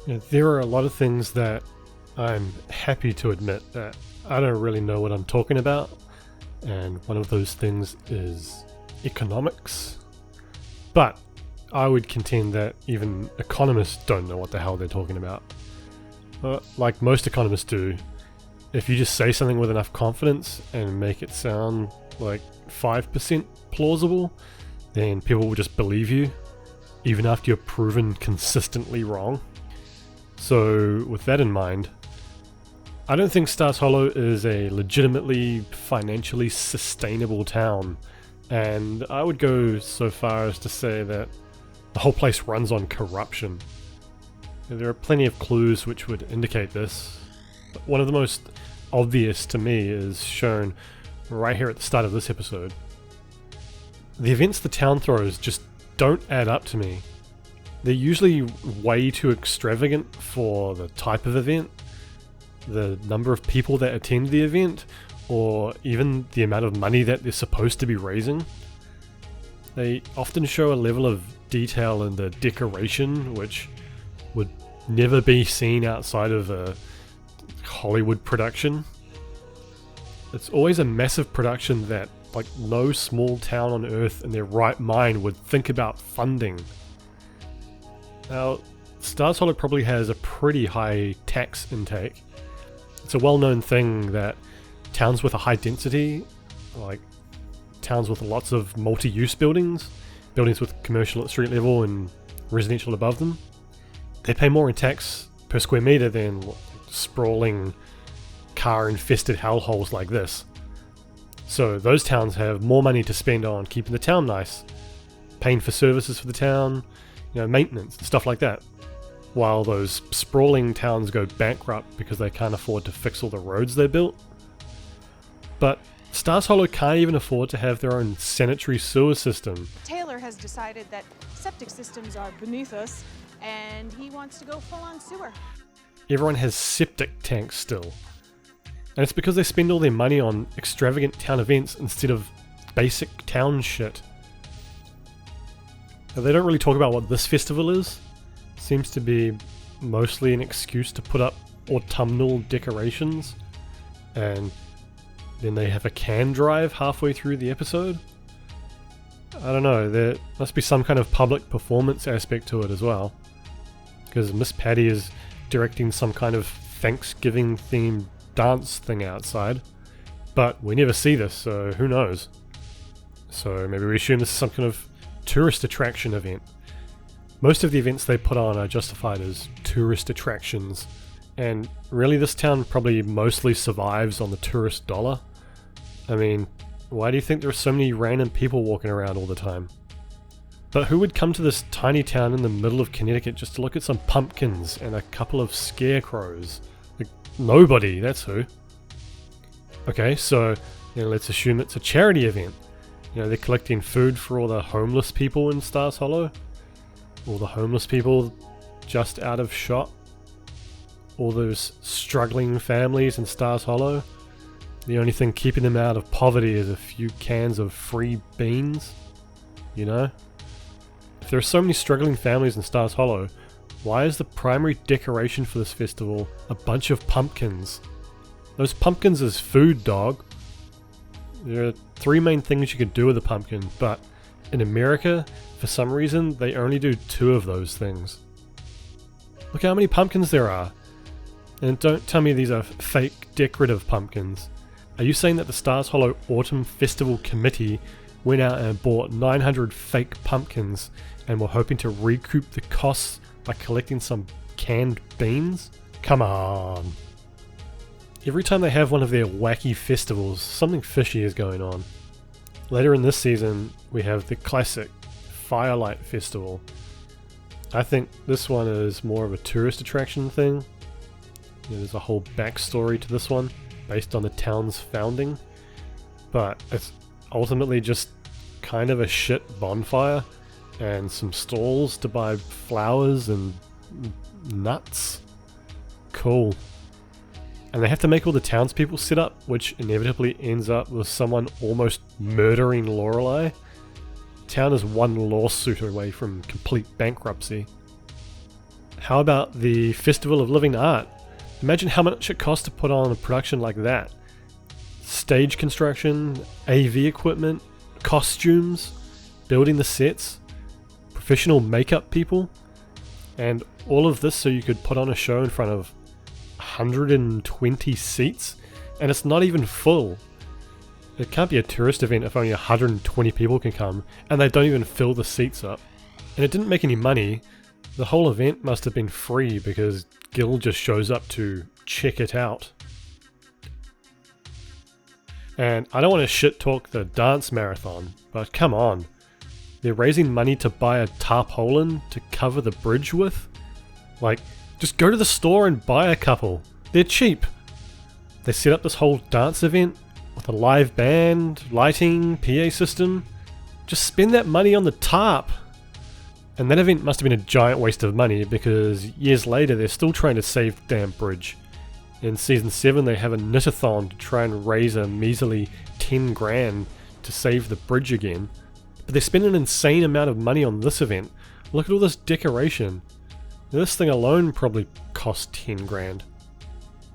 There are a lot of things that I'm happy to admit that I don't really know what I'm talking about, and one of those things is economics. But I would contend that even economists don't know what the hell they're talking about. Like most economists do, if you just say something with enough confidence and make it sound like 5% plausible, then people will just believe you, even after you're proven consistently wrong. So with that in mind, I don't think Stars Hollow is a legitimately financially sustainable town, and I would go so far as to say that the whole place runs on corruption. There are plenty of clues which would indicate this. One of the most obvious to me is shown right here at the start of this episode. The events the town throws just don't add up to me. They're usually way too extravagant for the type of event, the number of people that attend the event, or even the amount of money that they're supposed to be raising. They often show a level of detail in the decoration which would never be seen outside of a Hollywood production. It's always a massive production that like no small town on earth in their right mind would think about funding. Now, Stars Hollow probably has a pretty high tax intake. It's a well-known thing that towns with a high density, like towns with lots of multi-use buildings with commercial at street level and residential above them, they pay more in tax per square meter than sprawling car-infested hellholes like this. So those towns have more money to spend on keeping the town nice, paying for services for the town, maintenance and stuff like that, while those sprawling towns go bankrupt because they can't afford to fix all the roads they built. But Stars Hollow can't even afford to have their own sanitary sewer system. Taylor has decided that septic systems are beneath us, and he wants to go full-on sewer. Everyone has septic tanks still. And it's because they spend all their money on extravagant town events instead of basic town shit. Now, they don't really talk about what this festival is. Seems to be mostly an excuse to put up autumnal decorations, and then they have a can drive halfway through the episode. I don't know, there must be some kind of public performance aspect to it as well, because Miss Patty is directing some kind of Thanksgiving themed dance thing outside, but we never see this, so who knows. So maybe we assume this is some kind of tourist attraction event. Most of the events they put on are justified as tourist attractions, and really this town probably mostly survives on the tourist dollar. I mean, why do you think there are so many random people walking around all the time? But who would come to this tiny town in the middle of Connecticut just to look at some pumpkins and a couple of scarecrows? Like, nobody, that's who. Okay, so let's assume it's a charity event. They're collecting food for all the homeless people in Stars Hollow. All the homeless people just out of shop. All those struggling families in Stars Hollow. The only thing keeping them out of poverty is a few cans of free beans. If there are so many struggling families in Stars Hollow, why is the primary decoration for this festival a bunch of pumpkins? Those pumpkins is food, dog. There are three main things you can do with a pumpkin, but in America, for some reason, they only do two of those things. Look how many pumpkins there are. And don't tell me these are fake decorative pumpkins. Are you saying that the Stars Hollow Autumn Festival Committee went out and bought 900 fake pumpkins and were hoping to recoup the costs by collecting some canned beans? Come on. Every time they have one of their wacky festivals, something fishy is going on. Later in this season, we have the classic Firelight Festival. I think this one is more of a tourist attraction thing. There's a whole backstory to this one, based on the town's founding. But it's ultimately just kind of a shit bonfire, and some stalls to buy flowers and nuts. Cool. And they have to make all the townspeople sit up, which inevitably ends up with someone almost murdering Lorelei. Town is one lawsuit away from complete bankruptcy. How about the Festival of Living Art? Imagine how much it costs to put on a production like that. Stage construction, AV equipment, costumes, building the sets, professional makeup people, and all of this so you could put on a show in front of 120 seats, and it's not even full. It can't be a tourist event if only 120 people can come, and they don't even fill the seats up. And it didn't make any money. The whole event must have been free because Gil just shows up to check it out. And I don't want to shit talk the dance marathon, but come on. They're raising money to buy a tarpaulin to cover the bridge with? Like, just go to the store and buy a couple. They're cheap. They set up this whole dance event with a live band, lighting, PA system. Just spend that money on the tarp. And that event must have been a giant waste of money because years later they're still trying to save the damn bridge. In season 7 they have a knit-a-thon to try and raise a measly 10 grand to save the bridge again. But they spend an insane amount of money on this event. Look at all this decoration. This thing alone probably cost 10 grand.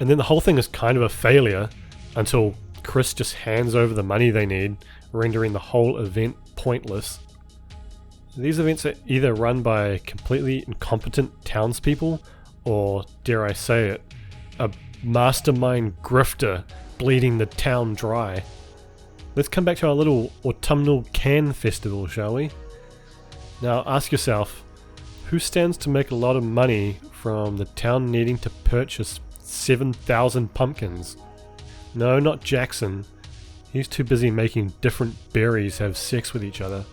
And then the whole thing is kind of a failure until Chris just hands over the money they need, rendering the whole event pointless. These events are either run by completely incompetent townspeople or, dare I say it, a mastermind grifter bleeding the town dry. Let's come back to our little autumnal can festival, shall we? Now ask yourself, who stands to make a lot of money from the town needing to purchase 7,000 pumpkins? No, not Jackson. He's too busy making different berries have sex with each other.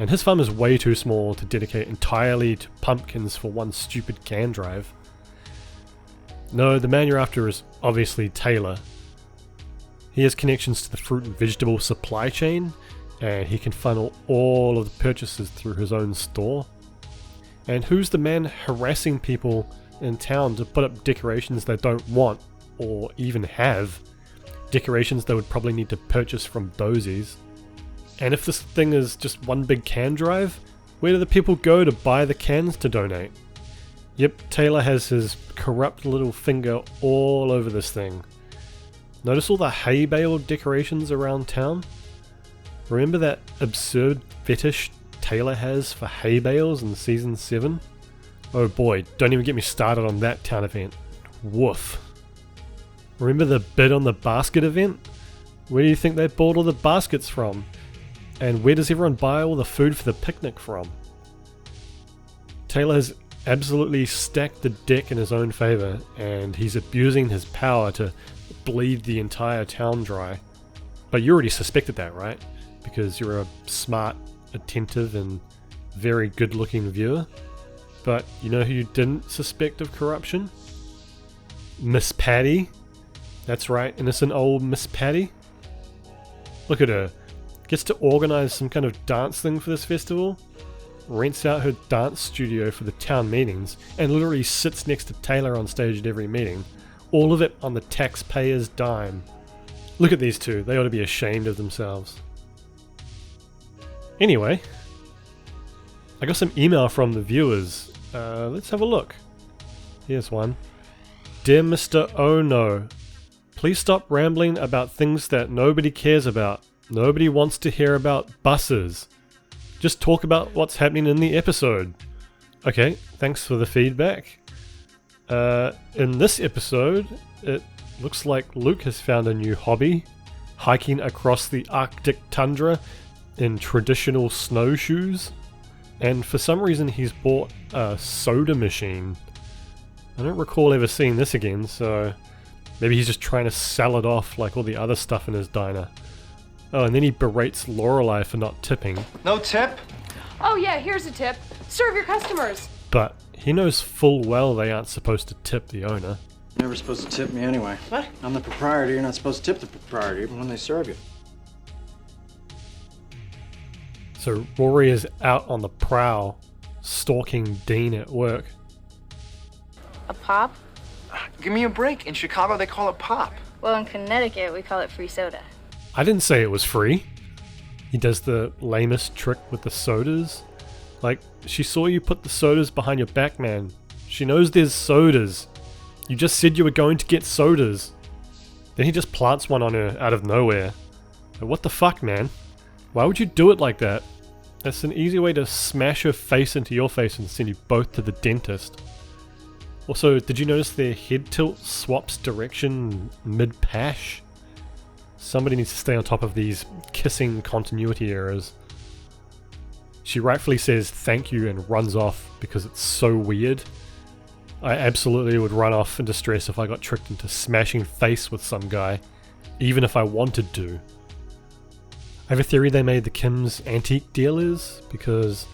And his farm is way too small to dedicate entirely to pumpkins for one stupid can drive. No, the man you're after is obviously Taylor. He has connections to the fruit and vegetable supply chain, and he can funnel all of the purchases through his own store. And who's the man harassing people in town to put up decorations they don't want or even have? Decorations they would probably need to purchase from dozies. And if this thing is just one big can drive, where do the people go to buy the cans to donate? Yep, Taylor has his corrupt little finger all over this thing. Notice all the hay bale decorations around town? Remember that absurd fetish Taylor has for hay bales in season 7? Oh boy, don't even get me started on that town event. Woof. Remember the bid on the basket event? Where do you think they bought all the baskets from? And where does everyone buy all the food for the picnic from? Taylor has absolutely stacked the deck in his own favour, and he's abusing his power to bleed the entire town dry. But you already suspected that, right? Because you're a smart, attentive, and very good-looking viewer. But you know who you didn't suspect of corruption? Miss Patty. That's right, innocent old Miss Patty. Look at her. Gets to organise some kind of dance thing for this festival, rents out her dance studio for the town meetings, and literally sits next to Taylor on stage at every meeting. All of it on the taxpayer's dime. Look at these two, they ought to be ashamed of themselves. Anyway, I got some email from the viewers. Let's have a look. Here's one. Dear Mr. Oh No, please stop rambling about things that nobody cares about. Nobody wants to hear about buses. Just talk about what's happening in the episode. Okay, thanks for the feedback. In this episode, it looks like Luke has found a new hobby, hiking across the Arctic tundra in traditional snowshoes. And for some reason he's bought a soda machine. I don't recall ever seeing this again, so maybe he's just trying to sell it off like all the other stuff in his diner. Oh, and then he berates Lorelei for not tipping. No tip? Oh yeah, here's a tip. Serve your customers. But he knows full well they aren't supposed to tip the owner. You're never supposed to tip me anyway. What? I'm the proprietor. You're not supposed to tip the proprietor even when they serve you. So Rory is out on the prowl, stalking Dean at work. A pop? Give me a break. In Chicago, they call it pop. Well, in Connecticut, we call it free soda. I didn't say it was free. He does the lamest trick with the sodas. Like, she saw you put the sodas behind your back, man. She knows there's sodas. You just said you were going to get sodas. Then he just plants one on her out of nowhere. Like, what the fuck, man? Why would you do it like that? That's an easy way to smash her face into your face and send you both to the dentist. Also, did you notice their head tilt swaps direction mid-pash? Somebody needs to stay on top of these kissing continuity errors. She rightfully says thank you and runs off because it's so weird. I absolutely would run off in distress if I got tricked into smashing face with some guy, even if I wanted to. I have a theory they made the Kims antique dealers because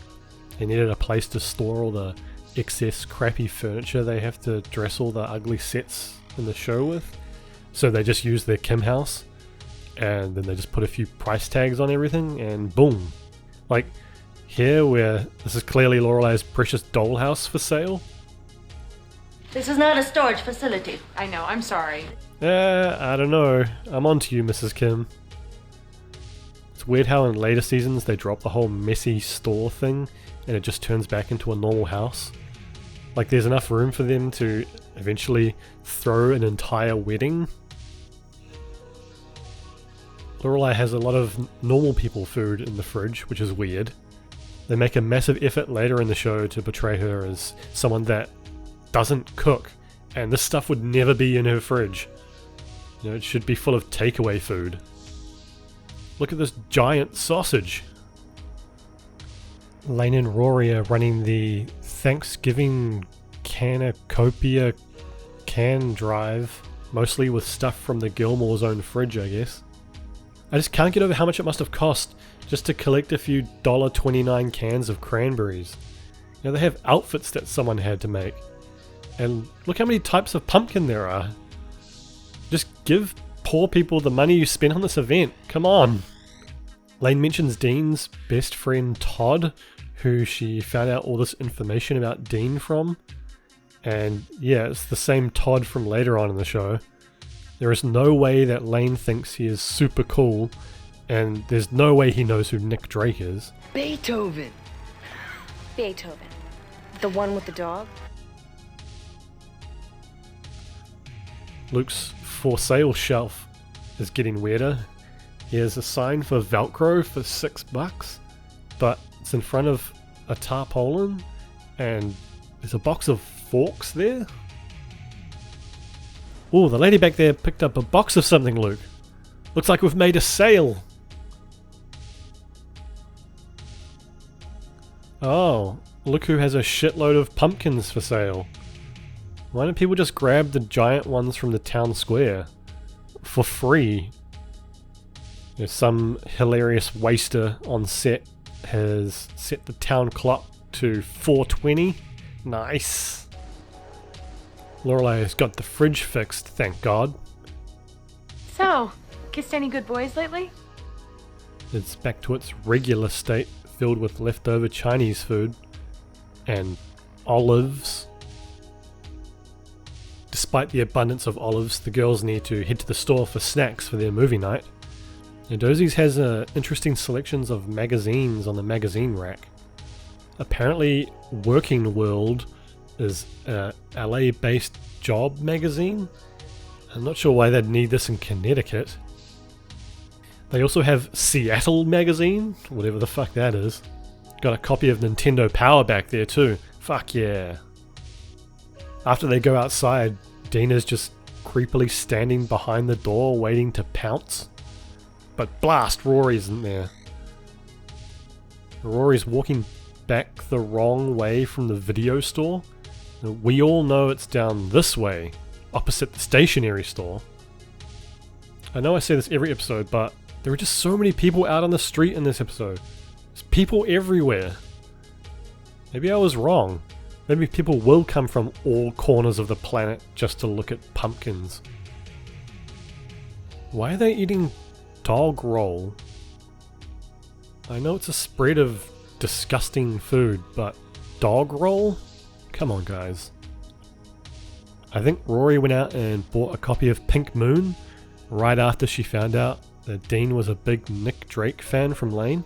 they needed a place to store all the excess crappy furniture they have to dress all the ugly sets in the show with. So they just use their Kim house and then they just put a few price tags on everything and boom. Like here where this is clearly Lorelei's precious dollhouse for sale. This is not a storage facility. I know, I'm sorry. I don't know. I'm on to you, Mrs. Kim. It's weird how in later seasons they drop the whole messy store thing and it just turns back into a normal house. Like there's enough room for them to eventually throw an entire wedding. Lorelei has a lot of normal people food in the fridge, which is weird. They make a massive effort later in the show to portray her as someone that doesn't cook, and this stuff would never be in her fridge. You know, it should be full of takeaway food. Look at this giant sausage. Lane and Rory are running the Thanksgiving Canacopia can drive, mostly with stuff from the Gilmore's own fridge, I guess. I just can't get over how much it must have cost just to collect a few $1.29 cans of cranberries. You know, they have outfits that someone had to make. And look how many types of pumpkin there are. Just give poor people the money you spent on this event. Come on. Lane mentions Dean's best friend Todd, who she found out all this information about Dean from. And yeah, it's the same Todd from later on in the show. There is no way that Lane thinks he is super cool, and there's no way he knows who Nick Drake is. Beethoven. Beethoven. The one with the dog? Luke's for sale shelf is getting weirder. He has a sign for Velcro for $6, but it's in front of a tarpaulin, and there's a box of forks there. Oh, the lady back there picked up a box of something, Luke. Looks like we've made a sale. Oh, look who has a shitload of pumpkins for sale. Why don't people just grab the giant ones from the town square? For free. You know, some hilarious waster on set has set the town clock to 4:20. Nice. Lorelei has got the fridge fixed, thank God. So, kissed any good boys lately? It's back to its regular state, filled with leftover Chinese food and olives. Despite the abundance of olives, the girls need to head to the store for snacks for their movie night. And Dozie's has interesting selections of magazines on the magazine rack. Apparently, Working World is a LA-based job magazine. I'm not sure why they'd need this in Connecticut. They also have Seattle magazine, whatever the fuck that is. Got a copy of Nintendo Power back there too. Fuck yeah. After they go outside, Dina's just creepily standing behind the door waiting to pounce. But blast, Rory isn't there. Rory's walking back the wrong way from the video store. We all know it's down this way, opposite the stationery store. I know I say this every episode, but there are just so many people out on the street in this episode. There's people everywhere. Maybe I was wrong. Maybe people will come from all corners of the planet just to look at pumpkins. Why are they eating dog roll? I know it's a spread of disgusting food, but dog roll? Come on, guys. I think Rory went out and bought a copy of Pink Moon right after she found out that Dean was a big Nick Drake fan from Lane.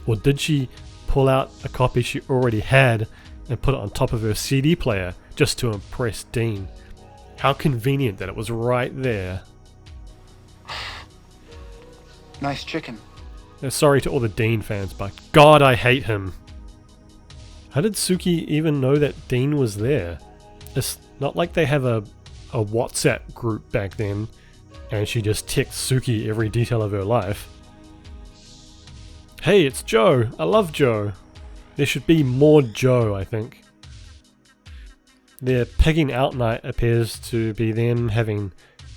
Or did she pull out a copy she already had and put it on top of her CD player just to impress Dean. How convenient that it was right there. Nice chicken. Sorry to all the Dean fans, but God, I hate him. How did Suki even know that Dean was there? It's not like they have a WhatsApp group back then, and she just texts Suki every detail of her life. Hey, it's Joe. I love Joe. There should be more Joe, I think. Their pigging out night appears to be them having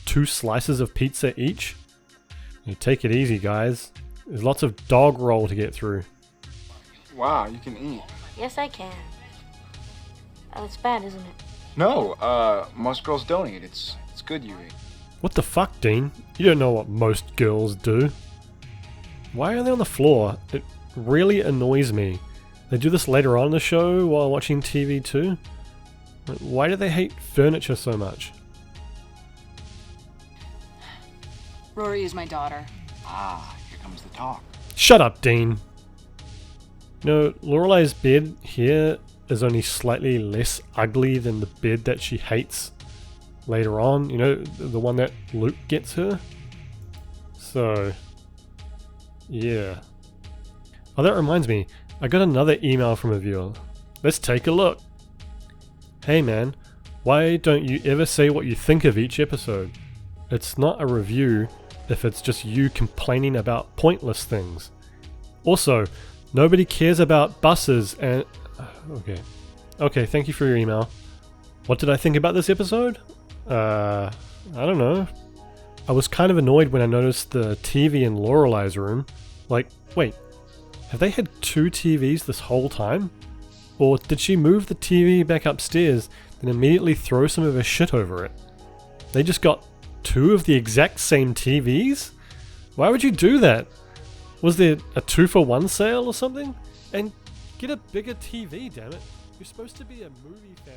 2 slices of pizza each. You take it easy, guys. There's lots of dog roll to get through. Wow, you can eat. Yes, I can. That's bad, isn't it? No, most girls don't eat. It's good you eat. What the fuck, Dean? You don't know what most girls do. Why are they on the floor? It really annoys me. They do this later on in the show while watching TV too. Why do they hate furniture so much? Rory is my daughter. Ah, here comes the talk. Shut up, Dean. No, Lorelei's bed here is only slightly less ugly than the bed that she hates later on. You know, the one that Luke gets her. So, yeah. Oh, that reminds me. I got another email from a viewer. Let's take a look. Hey man, why don't you ever say what you think of each episode? It's not a review if it's just you complaining about pointless things. Also, nobody cares about buses and... Okay, thank you for your email. What did I think about this episode? I don't know. I was kind of annoyed when I noticed the TV in Lorelei's room. Like, wait, have they had 2 TVs this whole time? Or did she move the TV back upstairs and immediately throw some of her shit over it? They just got 2 of the exact same TVs? Why would you do that? Was there a 2-for-1 sale or something? And get a bigger TV, damn it. You're supposed to be a movie fan.